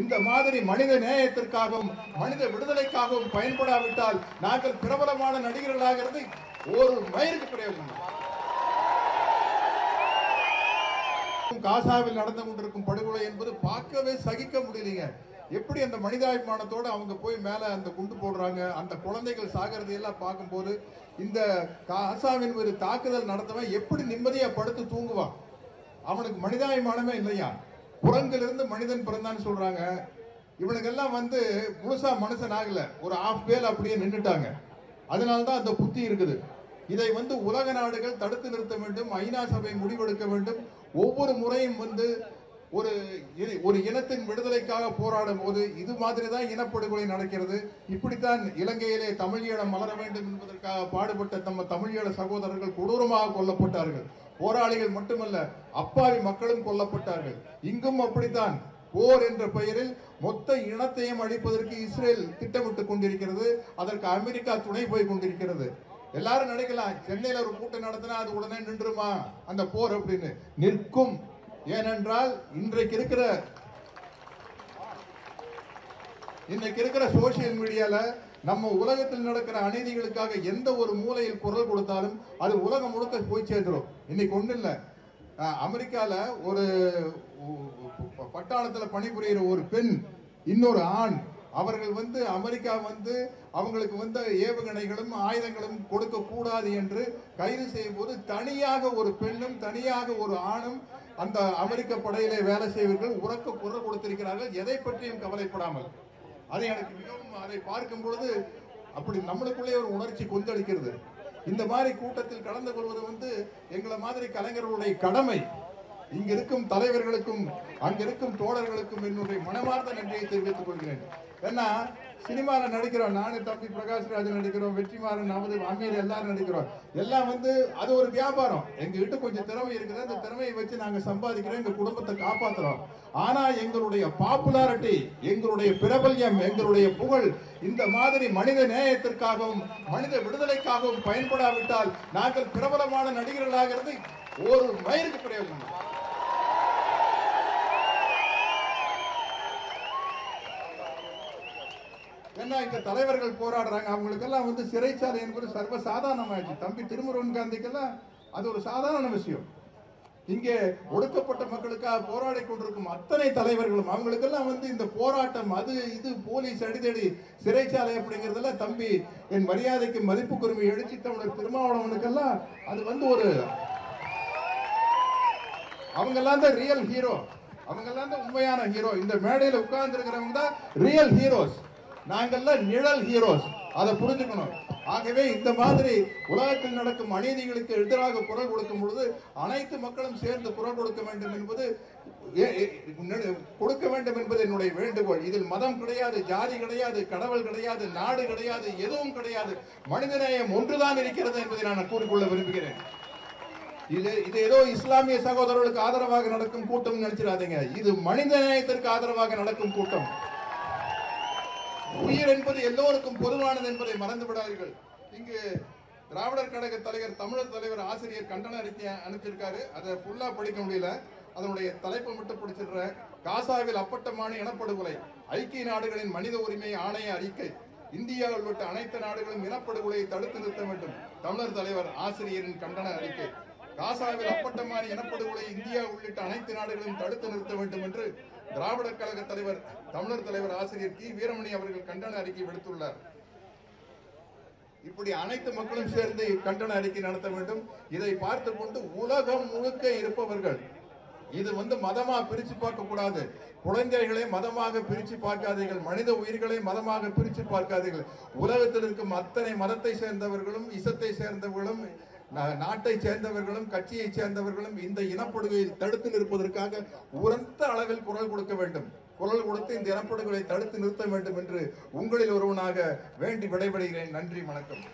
இந்த மாதிரி மனித நேயத்திற்காகவும் மனித விடுதலைக்காகவும் பயன்படாவிட்டால் நாங்கள் பிரபலமான நடிகர்களாகிறது ஒரு மயிருக்கு பிரயோஜனம். காசாவில் நடந்து கொண்டிருக்கும் படுகொலை என்பது பார்க்கவே சகிக்க முடியலைங்க. எப்படி அந்த மனிதாபிமானத்தோடு அவங்க போய் மேல அந்த குண்டு போடுறாங்க, அந்த குழந்தைகள் சாகிறது எல்லாம் பார்க்கும்போது இந்த காசாவின் ஒரு தாக்குதல் நடத்தவன் எப்படி நிம்மதியா படுத்து தூங்குவான்? அவனுக்கு மனிதாபிமானமே இல்லையா? குரங்கிலிருந்து மனிதன் பிறந்தான்னு சொல்றாங்க. இவனுக்கெல்லாம் முழுசா மனுஷன் ஆகல, ஒரு ஆஃப் வேல் அப்படியே நின்றுட்டாங்க. அதனால்தான் அந்த புத்தி இருக்குது. இதை உலக நாடுகள் தடுத்து நிறுத்த வேண்டும், ஐநா சபை முடிவெடுக்க வேண்டும். ஒவ்வொரு முறையும் ஒரு இனத்தின் விடுதலைக்காக போராடும் போது இது மாதிரி தான் இனப்படுகொலை நடக்கிறது. இப்படித்தான் இலங்கையிலே தமிழீழம் மலர வேண்டும் என்பதற்காக பாடுபட்ட நம்ம தமிழீழ சகோதரர்கள் கொடூரமாக கொல்லப்பட்டார்கள். போராளிகள் மட்டுமல்ல, அப்பாவி மக்களும் கொல்லப்பட்டார்கள். இங்கும் அப்படித்தான் போர் என்ற பெயரில் மொத்த இனத்தையும் அழிப்பதற்கு இஸ்ரேல் திட்டமிட்டுக் கொண்டிருக்கிறது. அதற்கு அமெரிக்கா துணை போய் கொண்டிருக்கிறது. எல்லாரும் நினைக்கலாம், சென்னையில் ஒரு கூட்டம் நடத்தினா அது உடனே நின்றுமா அந்த போர் அப்படின்னு. நிற்கும். ஏனென்றால் இன்றைக்கு இருக்கிற சோசியல் மீடியால நம்ம உலகத்தில் நடக்கிற அநீதிகளுக்காக எந்த ஒரு மூலையில் குரல் கொடுத்தாலும் அது உலகம் முழுக்க போய் சேர்ந்துடும். இன்னைக்கு ஒண்ணு இல்ல, அமெரிக்கால ஒரு பட்டாளத்தில் பணிபுரிகிற ஒரு பெண், இன்னொரு ஆண், அவர்கள் அமெரிக்கா அவங்களுக்கு ஏவுகணைகளும் ஆயுதங்களும் கொடுக்க கூடாது என்று கைது செய்யும் போது தனியாக ஒரு பெண்ணும் தனியாக ஒரு ஆணும் அந்த அமெரிக்க படையிலே வேலை செய்வர்கள் உறக்க குரல் கொடுத்திருக்கிறார்கள், எதை பற்றியும் கவலைப்படாமல். அதை எனக்கு மிகவும் அதை பார்க்கும் பொழுது அப்படி நம்மளுக்குள்ளே ஒரு உணர்ச்சி கொந்தளிக்கிறது. இந்த மாதிரி கூட்டத்தில் கலந்து கொள்வது எங்களை மாதிரி கலைஞர்களுடைய கடமை. இங்க இருக்கும் தலைவர்களுக்கும் அங்க இருக்கும் தோழர்களுக்கும் என்னுடைய மனமார்ந்த நன்றியை தெரிவித்துக் கொள்கிறேன். ஏன்னா சினிமாவில் நடிக்கிறோம், நானு தம்பி பிரகாஷ்ராஜ் நடிக்கிறோம், வெற்றிமாறன், நமது அமீர் எல்லாரும் நடிக்கிறோம். எல்லாம் அது ஒரு வியாபாரம். எங்ககிட்ட கொஞ்சம் திறமை இருக்குது, அந்த திறமையை வச்சு நாங்க சம்பாதிக்கிறோம், எங்க குடும்பத்தை காப்பாற்றுறோம். ஆனா எங்களுடைய பாப்புலாரிட்டி, எங்களுடைய பிரபல்யம், எங்களுடைய புகழ் இந்த மாதிரி மனித நேயத்திற்காகவும் மனித விடுதலைக்காகவும் பயன்படாவிட்டால் நாங்கள் பிரபலமான நடிகர்களாகிறது ஒரு மயிருக்கு பிரயோஜனம். என்ன இந்த தலைவர்கள் போராடுறாங்க, அவங்களுக்கெல்லாம் சிறைச்சாலை என்பது சர்வசாதாரணமாயிடுச்சு. தம்பி திருமுருகன் காந்திக்கெல்லாம் அது ஒரு சாதாரண விஷயம். இங்கே ஒடுக்கப்பட்ட மக்களுக்காக போராடி கொண்டிருக்கும் அத்தனை தலைவர்களும் அவங்களுக்கெல்லாம் இந்த போராட்டம், அது இது போலீஸ் அடிதடி, சிறைச்சாலை அப்படிங்கறதெல்லாம் தம்பி என் மரியாதைக்கு மதிப்புக்குரிமை எழுச்சி தமிழர் திருமாவளவனுக்கெல்லாம் அது ஒரு அவங்கெல்லாம் தான் ரியல் ஹீரோ, அவங்கெல்லாம் தான் உண்மையான ஹீரோ. இந்த மேடையில் உட்கார்ந்து இருக்கிறவங்க தான் ரியல் ஹீரோஸ், நாங்கள்லாம் நிழல் ஹீரோஸ். அதை புரிஞ்சுக்கணும். ஆகவே இந்த மாதிரி உலகத்தில் நடக்கும் அநீதிகளுக்கு எதிராக குரல் கொடுக்கும் பொழுது அனைத்து மக்களும் சேர்ந்து குரல் கொடுக்க வேண்டும் என்பது என்னுடைய வேண்டுகோள். இதில் மதம் கிடையாது, ஜாதி கிடையாது, கடவுள் கிடையாது, நாடு கிடையாது, எதுவும் கிடையாது. மனிதநேயம் ஒன்றுதான் இருக்கிறது என்பதை நான் கூறிக்கொள்ள விரும்புகிறேன். இது ஏதோ இஸ்லாமிய சகோதரர்களுக்கு ஆதரவாக நடக்கும் கூட்டம் நினைச்சிடாதீங்க. இது மனித நேயத்திற்கு ஆதரவாக நடக்கும் கூட்டம். உயிர் என்பது எல்லோருக்கும் பொதுவானது என்பதை மறந்து விடாதீர்கள். இங்கு திராவிடர் கழக தலைவர், தமிழர் தலைவர் ஆசிரியர் கண்டன அறிக்கை அனுப்பியிருக்காரு. அதை ஃபுல்லா படிக்க முடியல, அதனுடைய தலைப்பை மட்டும் பிடிச்சிடுற. காசாவில் அப்பட்டமான இனப்படுகொலை, ஐக்கிய நாடுகளின் மனித உரிமை ஆணைய அறிக்கை, இந்தியா உள்ளிட்ட அனைத்து நாடுகளும் இனப்படுகொலையை தடுத்து நிறுத்த வேண்டும். தமிழர் தலைவர் ஆசிரியரின் கண்டன அறிக்கை. காசாவில் அப்பட்டமான இனப்படுகொலை இந்தியா உள்ளிட்ட அனைத்து நாடுகளும் தடுத்து நிறுத்த வேண்டும் என்று திராவிடர் கழக தலைவர், தமிழர் தலைவர் ஆசிரியர் கி வீரமணி அவர்கள் கண்டன அறிக்கை விடுத்துள்ளார். இப்படி அனைத்து மக்களும் சேர்ந்து கண்டன அறிக்கை நடத்த வேண்டும். இதை பார்த்து கொண்டு உலகம் முழுக்க இருப்பவர்கள், இது மதமா பிரிச்சு பார்க்க கூடாது. குழந்தைகளை மதமாக பிரிச்சு பார்க்காதீர்கள், மனித உயிர்களை மதமாக பிரிச்சு பார்க்காதீர்கள். உலகத்தில் இருக்கும் அத்தனை மதத்தை சேர்ந்தவர்களும், இசத்தை சேர்ந்தவர்களும், நாட்டை சேர்ந்தவர்களும், கட்சியை சேர்ந்தவர்களும் இந்த இனப்படுகொலை தடுத்து நிற்பதற்காக உரத்த அளவில் குரல் கொடுக்க வேண்டும். குரல் கொடுத்து இந்த இனப்படுகொலை தடுத்து நிறுத்த வேண்டும் என்று உங்களில் ஒருவனாக வேண்டி விடைபெறுகிறேன். நன்றி, வணக்கம்.